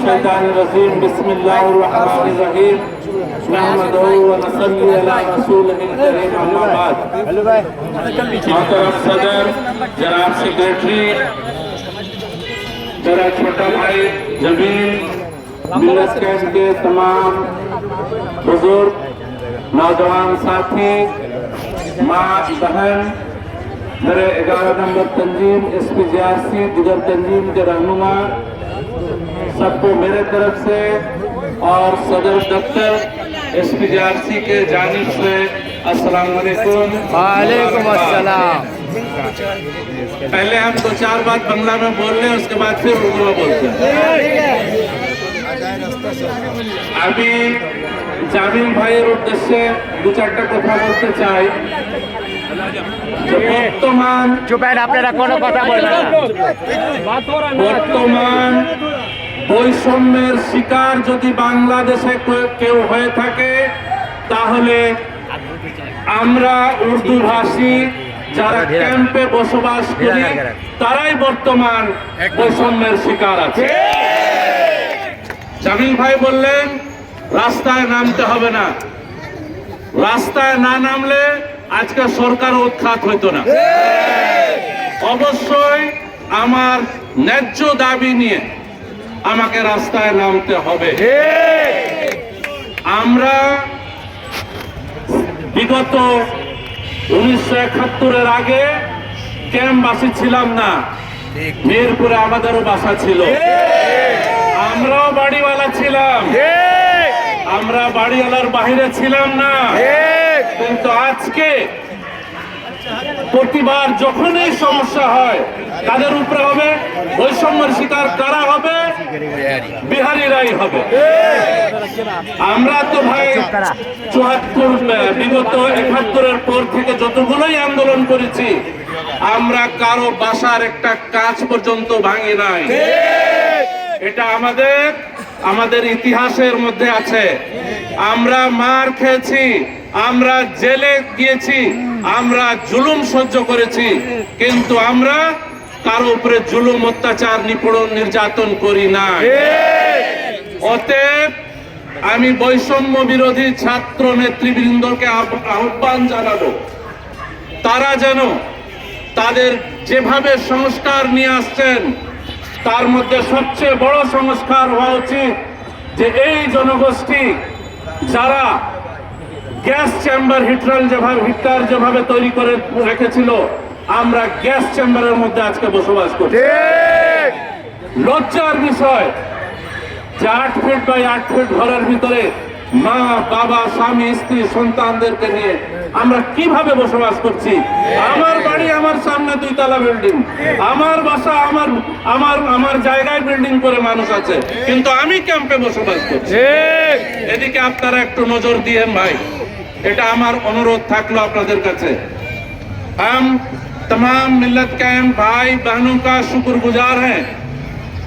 मिनश्शैतानिर रजीम बिस्मिल्लाहिर रहमानिर रहीम नहमदुहु व नसल्ली अला रसूलिहिल करीम अम्मा बाद। मोहतरम सदर, जनाब सेक्रेटरी, मेरा छोटा भाई जमील, मिलत कैंप के तमाम बुजुर्ग, नौजवान साथी, माँ बहन, मेरे 11 नंबर तंजीम SPJRC दिगर तंजीम के रहनुमा, सबको मेरे तरफ से और सदर दफ्तर SPJRC के जानिब से अस्सलाम वालेकुम। वालेकुम अस्सलाम। पहले हम 2-4 बात बांग्ला में बोल रहे हैं, उसके बाद फिर उर्दू में बोलते हैं। আমি জামিল ভাইয়ের উদ্দেশ্যে 2-4টা কথা বলতে চাই। বর্তমান আপনারা কোনো কথা বলবেন না। বর্তমান বৈষম্যের শিকার যদি বাংলাদেশে কেউ হয়ে থাকে তাহলে আমরা উর্দু ভাষী যারা ক্যাম্পে বসবাস করি তারাই বর্তমান বৈষম্যের শিকার আছে। জামিল ভাই বললেন রাস্তায় নামতে হবে না, রাস্তায় না নামলে আজকে সরকার উৎখাত হইতো না। অবশ্যই আমার ন্যায্য দাবি নিয়ে আমাকে রাস্তায় নামতে হবে। আমরা বিগত 1971-এর আগে ক্যাম্পবাসী ছিলাম না, মিরপুরে আমাদেরও বাসা ছিল, আমরাও বাড়িওয়ালা ছিলাম, আমরা বাড়িওয়ালার বাইরে ছিলাম না। কিন্তু আজকে প্রতিবার যখনই সমস্যা হয় কাদের উপরে হবে? বৈষম্যের শিকার কারা হবে? বিহারিরাই হবে। আমরা তো ভাই 74 বিগত 71-এর পর থেকে যতগুলোই আন্দোলন করেছি আমরা কারো বাসার একটা কাজ পর্যন্ত ভাঙি নাই। এটা আমাদের ইতিহাসের মধ্যে আছে। আমরা মার খেয়েছি, আমরা জেলে গিয়েছি, আমরা জুলুম সহ্য করেছি, কিন্তু আমরা কারো উপরে জুলুম, অত্যাচার, নিপীড়ন, নির্যাতন করি না। অতএব আমি বৈষম্য বিরোধী ছাত্র নেতৃবৃন্দকে আহ্বান জানাবো তারা যেন তাদের যেভাবে সংস্কার নিয়ে আসছেন তার মধ্যে সবচেয়ে বড় সংস্কার হওয়া উচিত যে এই জনগোষ্ঠী যারা গ্যাস চেম্বার হিটার যেভাবে তৈরি করে রেখেছিল আমরা গ্যাস চেম্বারের মধ্যে আজকে বসবাস করছি। লজ্জার বিষয় যে 8 ফিট বাই 8 ফিট ঘরের ভিতরে মা, বাবা, স্বামী, স্ত্রী, সন্তানদেরকে নিয়ে আমরা কিভাবে বসবাস করছি। আমার বাড়ি আমার সামনে 2 তলা বিল্ডিং, আমার বাসা আমার জায়গায় বিল্ডিং করে মানুষ আছে, কিন্তু আমি ক্যাম্পে বসবাস করছি। এদিকে আপনারা একটু নজর দিয়েন ভাই, এটা আমার অনুরোধ থাকলো আপনাদের কাছে। हम तमाम मिल्लत कैंप भाई बहनों का शुक्रगुजार हैं,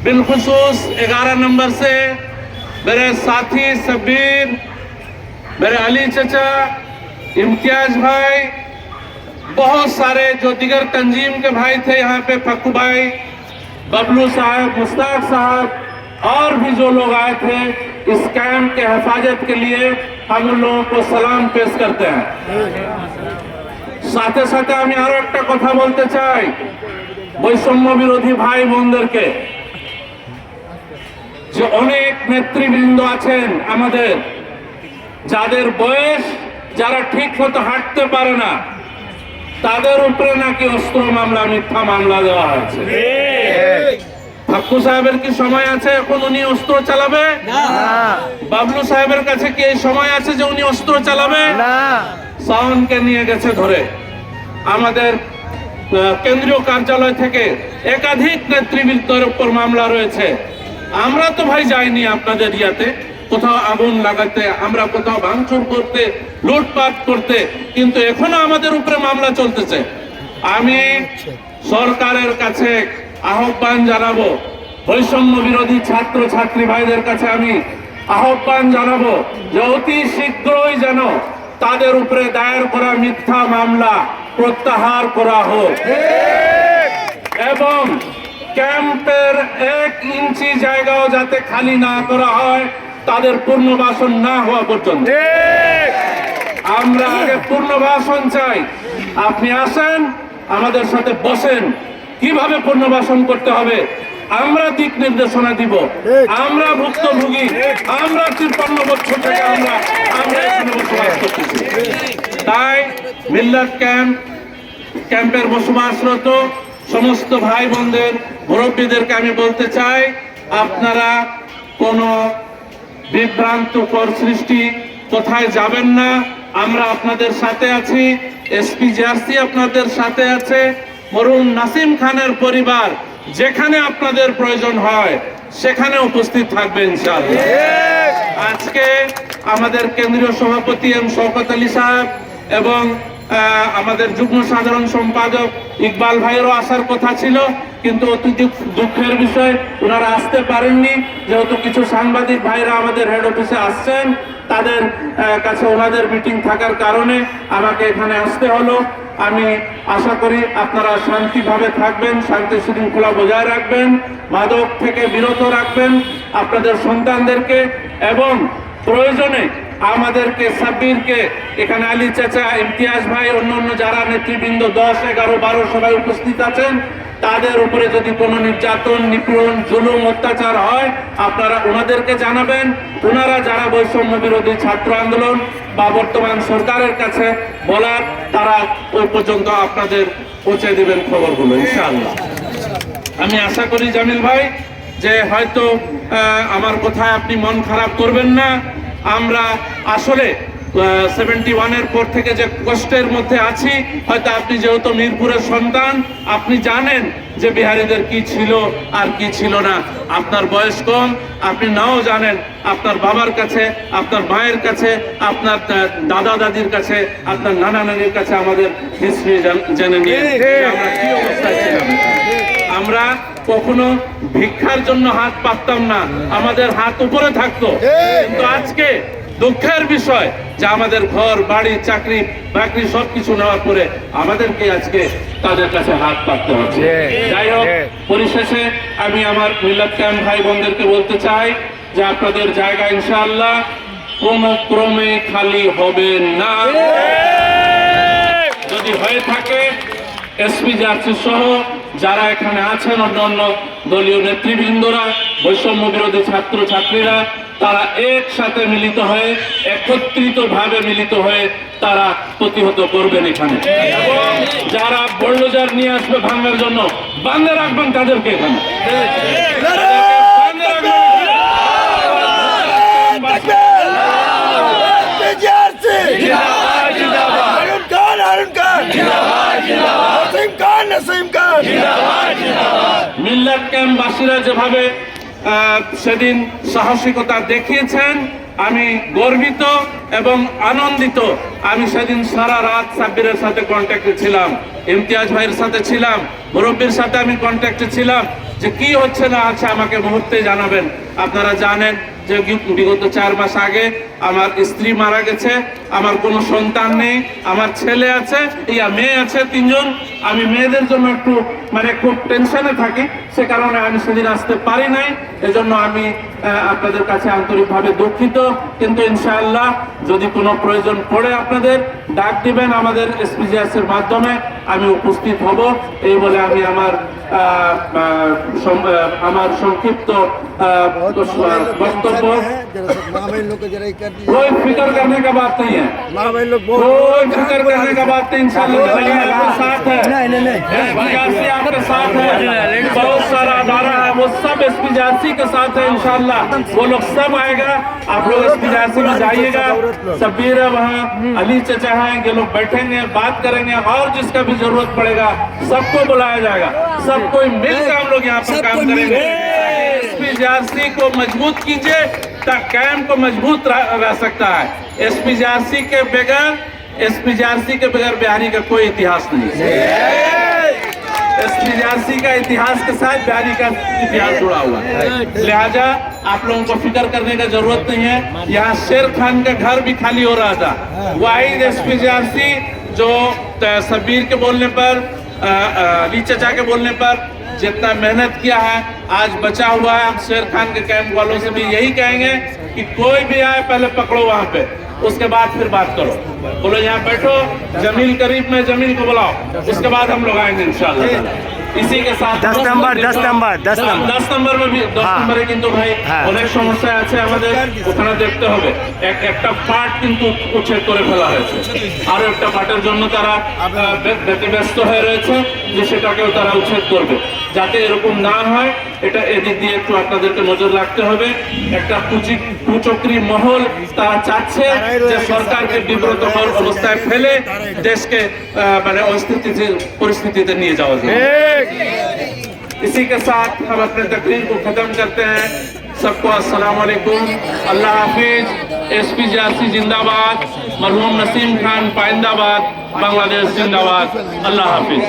बिलखुसूस 11 नंबर से मेरे साथी सबीर, मेरे अली चचा, इम्तियाज भाई, बहुत सारे जो दिगर तंजीम के भाई थे यहाँ पे, फक्कू भाई, बबलू साहब, मुश्ताक साहब और भी जो लोग आए थे इस कैंप के हिफाजत के लिए, हम उन लोगों को सलाम पेश करते हैं। সাথে সাথে আমি আরো একটা কথা বলতে চাই বৈষম্য বিরোধী ভাই বোনদেরকে, যে অনেক নেতৃবৃন্দ আছেন আমাদের যাদের বয়স, যারা ঠিক মতো হাঁটতে পারে না, তাদের উপরে নাকি অস্ত্র মামলা, মিথ্যা মামলা দেওয়া হয়েছে। ফাক্কু সাহেবের কি সময় আছে এখন উনি অস্ত্র চালাবে? বাবলু সাহেবের কাছে কি এই সময় আছে যে উনি অস্ত্র চালাবে? শাওনকে নিয়ে গেছে ধরে। আমাদের কেন্দ্রীয় কার্যালয় থেকে একাধিক নেতৃবৃন্দের উপর মামলা রয়েছে। আমরা তো ভাই যাইনি আপনাদের ইয়াতে কোথাও আগুন লাগাতে, আমরা কোথাও ভাঙচুর করতে, লুটপাট করতে, কিন্তু এখনো আমাদের উপরে মামলা চলতেছে। আমি সরকারের কাছে আহ্বান জানাবো, বৈষম্য বিরোধী ছাত্র ছাত্রী ভাইদের কাছে আমি আহ্বান জানাবো যে অতি শীঘ্রই যেন তাদের উপরে দায়ের করা মিথ্যা মামলা প্রত্যাহার করা হোক এবং ক্যাম্পের 1 ইঞ্চি জায়গাও যাতে খালি না করা হয় তাদের পুনর্বাসন না হওয়া পর্যন্ত। আমরা আগে পুনর্বাসন চাই। আপনি আসেন, আমাদের সাথে বসেন, কিভাবে পুনর্বাসন করতে হবে আমরা দিক নির্দেশনা দিব। আমরা ভুক্তভোগী, আমরা 53 বছর থেকে আমরা এখানে বসবাস করতেছি। তাই মিল্লাত ক্যাম্পের বসবাসরত সমস্ত ভাই বোনদের, মুরব্বীদেরকে আমি বলতে চাই, আপনারা কোনো বিভ্রান্তকর সৃষ্টি কোথায় যাবেন না। আমরা আপনাদের সাথে আছি, এসপিজিআরসি আপনাদের সাথে আছে। মরহুম নাসিম খানের পরিবার যেখানে আপনাদের প্রয়োজন হয় সেখানে উপস্থিত থাকবে ইনশাআল্লাহ। আজকে আমাদের কেন্দ্রীয় সভাপতি এম শওকত আলী সাহেব এবং আমাদের যুগ্ম সাধারণ সম্পাদক ইকবাল ভাইয়েরও আসার কথা ছিল, কিন্তু অতি দুঃখের বিষয় ওনারা আসতে পারেননি। যেহেতু কিছু সাংবাদিক ভাইরা আমাদের হেড অফিসে আসছেন, তাদের কাছে ওনাদের মিটিং থাকার কারণে আমাকে এখানে আসতে হলো। আমি আশা করি আপনারা শান্তিভাবে থাকবেন, শান্তি শৃঙ্খলা বজায় রাখবেন, মাদক থেকে বিরত রাখবেন আপনাদের সন্তানদেরকে, এবং প্রয়োজনে আমাদেরকে সাব্বিরকে, এখানে আলী চাচা, ইমতিয়াজ ভাই, অন্য যারা নেতৃবৃন্দ 10, 11, 12 সবাই উপস্থিত আছেন, তাদের উপরে যদি কোনো নির্যাতন, নিপীড়ন, জুলুম, অত্যাচার হয় আপনারা ওনাদেরকে জানাবেন। ওনারা যারা বৈষম্য বিরোধী ছাত্র আন্দোলন বা বর্তমান সরকারের কাছে বলার, তারা ওই পর্যন্ত আপনাদের পৌঁছে দেবেন খবরগুলো ইনশাআল্লাহ। আমি আশা করি জামিল ভাই যে হয়তো আমার কথায় আপনি মন খারাপ করবেন না। আমরা আসলে 71-এর পর থেকে যে কষ্টের মধ্যে আছি, হয়তো আপনি যেহেতু মিরপুরের সন্তান, আপনি জানেন যে বিহারীদের কি ছিল আর কি ছিল না। আপনার বয়স কম, আপনি নাও জানেন, আপনার বাবার কাছে, আপনার মায়ের কাছে, আপনার দাদা দাদির কাছে, আপনার নানা নানির কাছে আমাদের হিস্ট্রি জেনে নিয়ে আমরা কি অবস্থায় ছিলাম। আমরা কখনো ভিক্ষার জন্য হাত পাততাম না, আমাদের হাত উপরে থাকতো। কিন্তু আজকে দুঃখের বিষয় যে আমাদের ঘর বাড়ি চাকরি বাকরি সবকিছু নেওয়ার পরে আমাদেরকে আজকে তাদের কাছে হাত পাততে হচ্ছে। যাই হোক, পরিশেষে আমি আমার মিল্লাত ক্যাম্প ভাই বোনদেরকে বলতে চাই যে আপনাদের জায়গা ইনশাআল্লাহ কোনো ক্রমে খালি হবে না। যদি হয়ে থাকে এসপিজিআরসি সহ যারা এখানে আছেন, অন্যান্য দলীয় নেতৃবৃন্দরা, বৈষম্য বিরোধী ছাত্র ছাত্রীরা, তারা একসাথে মিলিত হয়ে, একত্রিতভাবে মিলিত হয়ে তারা প্রতিহত করবেন এখানে। এবং যারা বুলডোজার নিয়ে আসবে ভাঙার জন্য, বান্ধে রাখবেন তাদেরকে এখানে, বান্ধে রাখবেন। মিল্লাত ক্যাম্পবাসীরা যেভাবে সেদিন সাহসিকতা দেখিয়েছেন, আমি গর্বিত এবং আনন্দিত। আমি সেদিন সারা রাত সাব্বিরের সাথে কন্ট্যাক্টে ছিলাম, ইমতিয়াজ ভাইয়ের সাথে ছিলাম, মুরব্বীর সাথে আমি কন্ট্যাক্টে ছিলাম যে কি হচ্ছে না আছে আমাকে মুহূর্তে জানাবেন। আপনারা জানেন যে বিগত 4 মাস আগে আমার স্ত্রী মারা গেছে, আমার কোনো সন্তান নেই, আমার ছেলে আছে, মেয়ে আছে 3 জন। আমি মেয়েদের জন্য একটু খুব টেনশনে থাকি, সে কারণে আমি সেদিন আসতে পারি নাই। এজন্য আমি আপনাদের কাছে আন্তরিকভাবে দুঃখিত। কিন্তু ইনশাআল্লাহ যদি কোনো প্রয়োজন পড়ে আপনাদের ডাক দিবেন আমাদের এসপিজিআরসির মাধ্যমে, আমি উপস্থিত হব। এই বলে আমি আমার সংক্ষিপ্ত বক্তব্য, कोई फिक्र करने का बात नहीं है, कोई फिक्र करने का बात नहीं। इंशाल्लाह आपके साथ है, एसपीजीआरसी आपके साथ है, बहुत सारा अदारा है वो सब एसपीजीआरसी के साथ है। इंशाल्लाह वो लोग सब आएगा, आप लोग एसपीजीआरसी में जाइएगा। सब्बीर है वहाँ, अली चचा है, ये लोग बैठेंगे, बात करेंगे, और जिसका भी जरूरत पड़ेगा सबको बुलाया जाएगा। सब कोई मिलकर हम लोग यहाँ पर काम करेंगे। एसपीजीआरसी को मजबूत कीजिए ताकि कैंप को मजबूत रह सकता है। एसपीजीआरसी के बगैर बिहारी का कोई इतिहास नहीं है। एसपीजीआरसी का इतिहास के साथ बिहारी का इतिहास जुड़ा हुआ है। लिहाजा आप लोगों को फिक्र करने का जरूरत नहीं है। यहाँ शेर खान का घर भी खाली हो रहा था, वाहिद एसपीजीआरसी जो सब्बीर के बोलने पर, अली चचा के बोलने पर जितना मेहनत किया है आज बचा हुआ है। हम शेर खान के कैंप वालों से भी यही कहेंगे कि कोई भी आए पहले पकड़ो वहां पे, उसके बाद फिर बात करो। बोलो यहाँ बैठो, जमील करीब में जमील को बुलाओ, उसके बाद हम लोग आएंगे इंशाल्लाह। इसी के साथ 10 नंबर 10 नंबर 10 नंबर 10 নম্বর में 10 হ্যাঁ। নম্বরে কিন্তু ভাই হ্যাঁ। অনেক সমস্যা আছে, আমাদের ওখানে দেখতে হবে। একটা পার্ট কিন্তু উচ্ছেদ করে ফেলা হয়েছে, আরো একটা পার্টের জন্য তারা ব্যস্ত হয়ে রয়েছে যে সেটাকেও তারা উচ্ছেদ করবে, যাতে এরকম না হয়। এটা এদিক দিয়ে একটু আপনাদেরকে নজর রাখতে হবে। একটা কুচক্রী মহল তারা চাচ্ছে যে সরকারকে বিব্রতকর অবস্থায় ফেলে দেশকে মানে অস্থিতিশীল পরিস্থিতিতে নিয়ে যাওয়া যায়। इसी के साथ हम अपने तकरीर को खत्म करते हैं। सबको अस्सलाम वालेकुम, अल्लाह हाफिज। SPJRC जिंदाबाद, मरहूम नसीम खान पाइंदाबाद, बांग्लादेश जिंदाबाद, अल्लाह हाफिज।